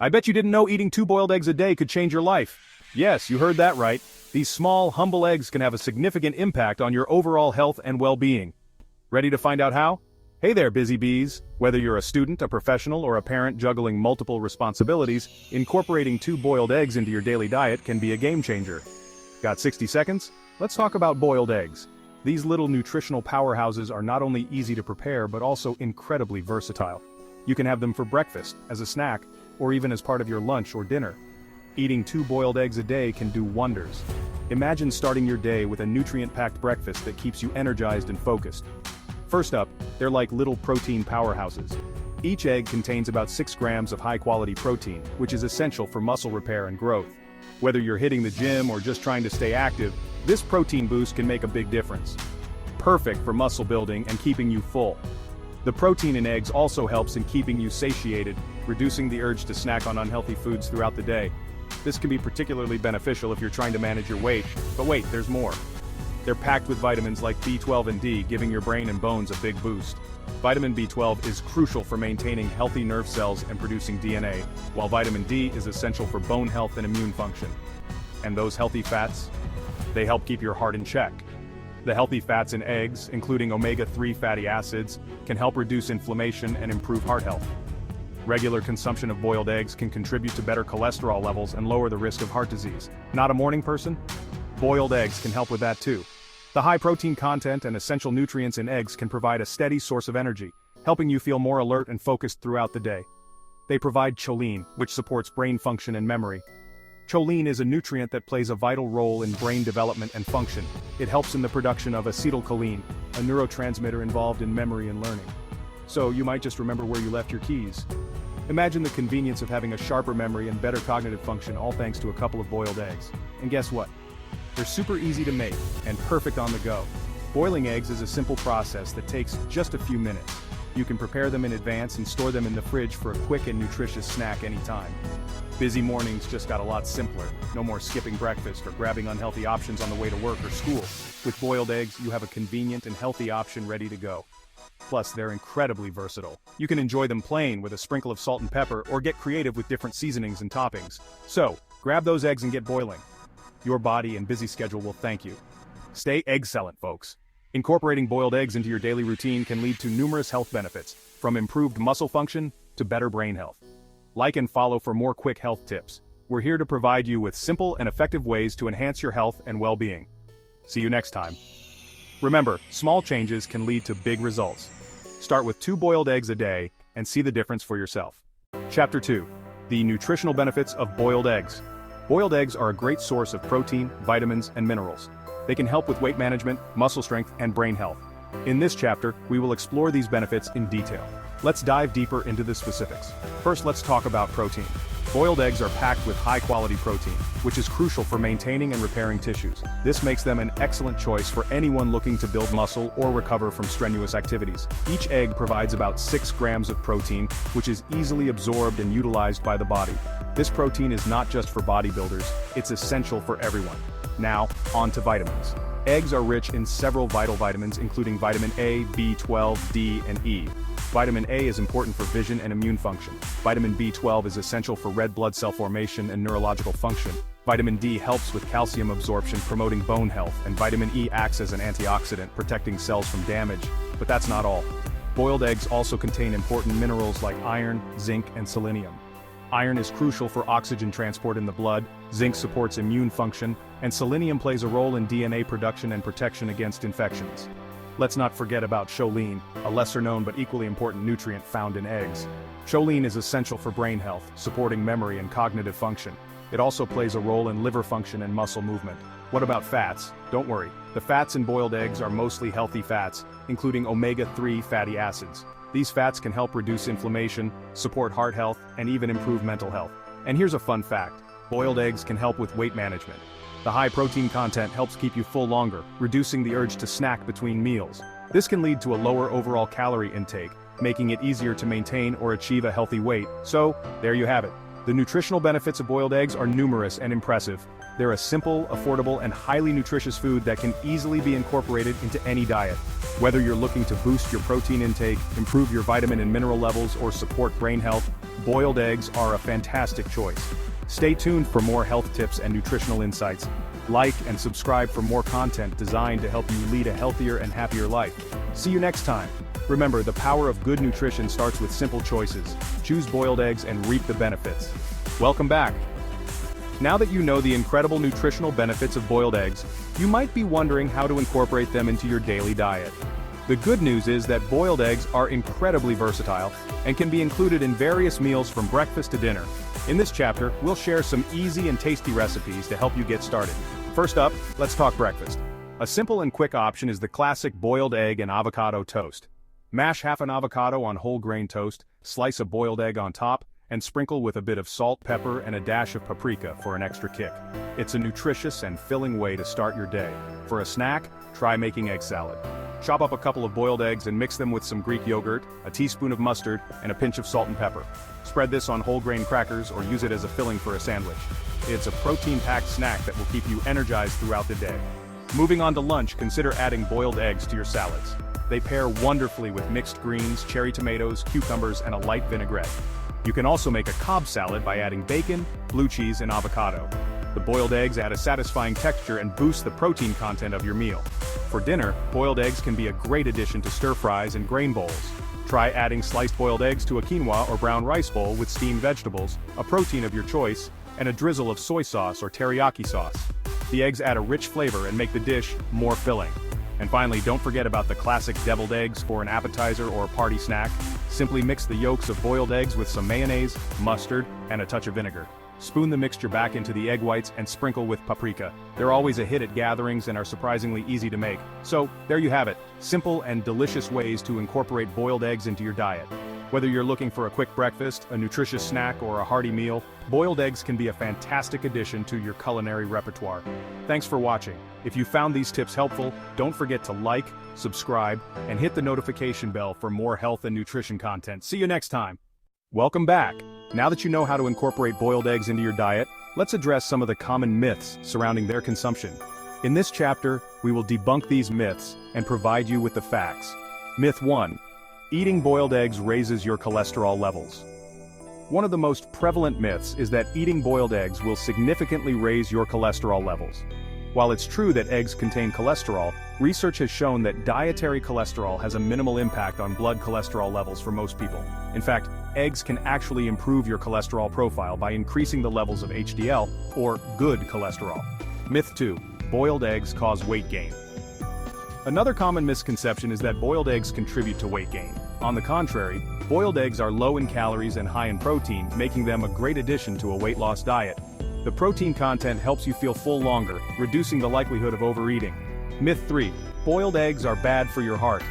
I bet you didn't know eating 2 boiled eggs a day could change your life. Yes, you heard that right. These small, humble eggs can have a significant impact on your overall health and well-being. Ready to find out how? Hey there, busy bees. Whether you're a student, a professional, or a parent juggling multiple responsibilities, incorporating 2 boiled eggs into your daily diet can be a game changer. Got 60 seconds? Let's talk about boiled eggs. These little nutritional powerhouses are not only easy to prepare but also incredibly versatile. You can have them for breakfast, as a snack, or even as part of your lunch or dinner. Eating 2 boiled eggs a day can do wonders. Imagine starting your day with a nutrient-packed breakfast that keeps you energized and focused. First up, they're like little protein powerhouses. Each egg contains about 6 grams of high-quality protein, which is essential for muscle repair and growth. Whether you're hitting the gym or just trying to stay active, this protein boost can make a big difference. Perfect for muscle building and keeping you full. The protein in eggs also helps in keeping you satiated, reducing the urge to snack on unhealthy foods throughout the day. This can be particularly beneficial if you're trying to manage your weight, but wait, there's more. They're packed with vitamins like B12 and D, giving your brain and bones a big boost. Vitamin B12 is crucial for maintaining healthy nerve cells and producing DNA, while vitamin D is essential for bone health and immune function. And those healthy fats? They help keep your heart in check. The healthy fats in eggs, including omega-3 fatty acids, can help reduce inflammation and improve heart health. Regular consumption of boiled eggs can contribute to better cholesterol levels and lower the risk of heart disease. Not a morning person? Boiled eggs can help with that too. The high protein content and essential nutrients in eggs can provide a steady source of energy, helping you feel more alert and focused throughout the day. They provide choline, which supports brain function and memory. Choline is a nutrient that plays a vital role in brain development and function. It helps in the production of acetylcholine, a neurotransmitter involved in memory and learning. So you might just remember where you left your keys. Imagine the convenience of having a sharper memory and better cognitive function, all thanks to a couple of boiled eggs. And guess what? They're super easy to make and perfect on the go. Boiling eggs is a simple process that takes just a few minutes. You can prepare them in advance and store them in the fridge for a quick and nutritious snack anytime. Busy mornings just got a lot simpler. No more skipping breakfast or grabbing unhealthy options on the way to work or school. With boiled eggs, you have a convenient and healthy option ready to go. Plus, they're incredibly versatile. You can enjoy them plain with a sprinkle of salt and pepper or get creative with different seasonings and toppings. So, grab those eggs and get boiling. Your body and busy schedule will thank you. Stay egg-cellent, folks. Incorporating boiled eggs into your daily routine can lead to numerous health benefits, from improved muscle function to better brain health. Like and follow for more quick health tips. We're here to provide you with simple and effective ways to enhance your health and well-being. See you next time. Remember, small changes can lead to big results. Start with 2 boiled eggs a day and see the difference for yourself. Chapter 2. The nutritional benefits of boiled eggs. Boiled eggs are a great source of protein, vitamins, and minerals. They can help with weight management, muscle strength, and brain health. In this chapter, we will explore these benefits in detail. Let's dive deeper into the specifics. First, let's talk about protein. Boiled eggs are packed with high-quality protein, which is crucial for maintaining and repairing tissues. This makes them an excellent choice for anyone looking to build muscle or recover from strenuous activities. Each egg provides about 6 grams of protein, which is easily absorbed and utilized by the body. This protein is not just for bodybuilders, it's essential for everyone. Now, on to vitamins. Eggs are rich in several vital vitamins, including vitamin A, B12, D, and E. Vitamin A is important for vision and immune function. Vitamin B12 is essential for red blood cell formation and neurological function. Vitamin D helps with calcium absorption, promoting bone health, and vitamin E acts as an antioxidant, protecting cells from damage. But that's not all. Boiled eggs also contain important minerals like iron, zinc, and selenium. Iron is crucial for oxygen transport in the blood, zinc supports immune function, and selenium plays a role in DNA production and protection against infections. Let's not forget about choline, a lesser-known but equally important nutrient found in eggs. Choline is essential for brain health, supporting memory and cognitive function. It also plays a role in liver function and muscle movement. What about fats? Don't worry, the fats in boiled eggs are mostly healthy fats, including omega-3 fatty acids. These fats can help reduce inflammation, support heart health, and even improve mental health. And here's a fun fact: boiled eggs can help with weight management. The high protein content helps keep you full longer, reducing the urge to snack between meals. This can lead to a lower overall calorie intake, making it easier to maintain or achieve a healthy weight. So, there you have it. The nutritional benefits of boiled eggs are numerous and impressive. They're a simple, affordable, and highly nutritious food that can easily be incorporated into any diet. Whether you're looking to boost your protein intake, improve your vitamin and mineral levels, or support brain health, boiled eggs are a fantastic choice. Stay tuned for more health tips and nutritional insights. Like and subscribe for more content designed to help you lead a healthier and happier life. See you next time. Remember, the power of good nutrition starts with simple choices. Choose boiled eggs and reap the benefits. Welcome back. Now that you know the incredible nutritional benefits of boiled eggs, you might be wondering how to incorporate them into your daily diet. The good news is that boiled eggs are incredibly versatile and can be included in various meals from breakfast to dinner. In this chapter, we'll share some easy and tasty recipes to help you get started. First up, let's talk breakfast. A simple and quick option is the classic boiled egg and avocado toast. Mash half an avocado on whole grain toast, slice a boiled egg on top, and sprinkle with a bit of salt, pepper, and a dash of paprika for an extra kick. It's a nutritious and filling way to start your day. For a snack, try making egg salad. Chop up a couple of boiled eggs and mix them with some Greek yogurt, a teaspoon of mustard, and a pinch of salt and pepper. Spread this on whole grain crackers or use it as a filling for a sandwich. It's a protein-packed snack that will keep you energized throughout the day. Moving on to lunch, consider adding boiled eggs to your salads. They pair wonderfully with mixed greens, cherry tomatoes, cucumbers, and a light vinaigrette. You can also make a Cobb salad by adding bacon, blue cheese, and avocado. The boiled eggs add a satisfying texture and boost the protein content of your meal. For dinner, boiled eggs can be a great addition to stir-fries and grain bowls. Try adding sliced boiled eggs to a quinoa or brown rice bowl with steamed vegetables, a protein of your choice, and a drizzle of soy sauce or teriyaki sauce. The eggs add a rich flavor and make the dish more filling. And finally, don't forget about the classic deviled eggs for an appetizer or party snack. Simply mix the yolks of boiled eggs with some mayonnaise, mustard, and a touch of vinegar. Spoon the mixture back into the egg whites and sprinkle with paprika. They're always a hit at gatherings and are surprisingly easy to make. So, there you have it. Simple and delicious ways to incorporate boiled eggs into your diet. Whether you're looking for a quick breakfast, a nutritious snack, or a hearty meal, boiled eggs can be a fantastic addition to your culinary repertoire. Thanks for watching. If you found these tips helpful, don't forget to like, subscribe, and hit the notification bell for more health and nutrition content. See you next time. Welcome back. Now that you know how to incorporate boiled eggs into your diet, let's address some of the common myths surrounding their consumption. In this chapter, we will debunk these myths and provide you with the facts. Myth 1. Eating boiled eggs raises your cholesterol levels. One of the most prevalent myths is that eating boiled eggs will significantly raise your cholesterol levels. While it's true that eggs contain cholesterol, research has shown that dietary cholesterol has a minimal impact on blood cholesterol levels for most people. In fact, eggs can actually improve your cholesterol profile by increasing the levels of HDL, or good cholesterol. Myth 2. Boiled eggs cause weight gain. Another common misconception is that boiled eggs contribute to weight gain. On the contrary, boiled eggs are low in calories and high in protein, making them a great addition to a weight loss diet. The protein content helps you feel full longer, reducing the likelihood of overeating. Myth 3. Boiled eggs are bad for your heart.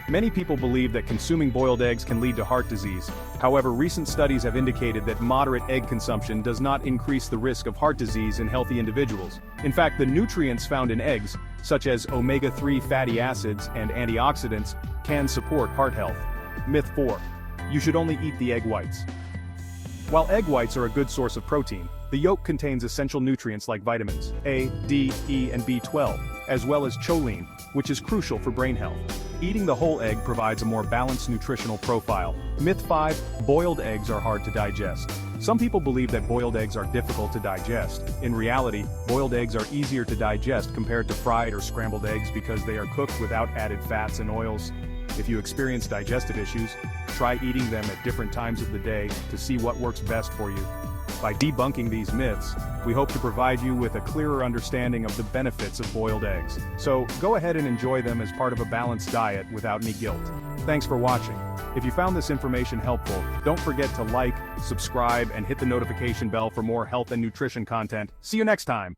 Many people believe that consuming boiled eggs can lead to heart disease. However, recent studies have indicated that moderate egg consumption does not increase the risk of heart disease in healthy individuals. In fact, the nutrients found in eggs, such as omega-3 fatty acids and antioxidants, can support heart health. Myth 4. You should only eat the egg whites. While egg whites are a good source of protein, the yolk contains essential nutrients like vitamins A, D, E, and B12, as well as choline, which is crucial for brain health. Eating the whole egg provides a more balanced nutritional profile. Myth 5. Boiled eggs are hard to digest. Some people believe that boiled eggs are difficult to digest. In reality, boiled eggs are easier to digest compared to fried or scrambled eggs because they are cooked without added fats and oils. If you experience digestive issues, try eating them at different times of the day to see what works best for you. By debunking these myths, we hope to provide you with a clearer understanding of the benefits of boiled eggs. So, go ahead and enjoy them as part of a balanced diet without any guilt. Thanks for watching. If you found this information helpful, don't forget to like, subscribe, and hit the notification bell for more health and nutrition content. See you next time!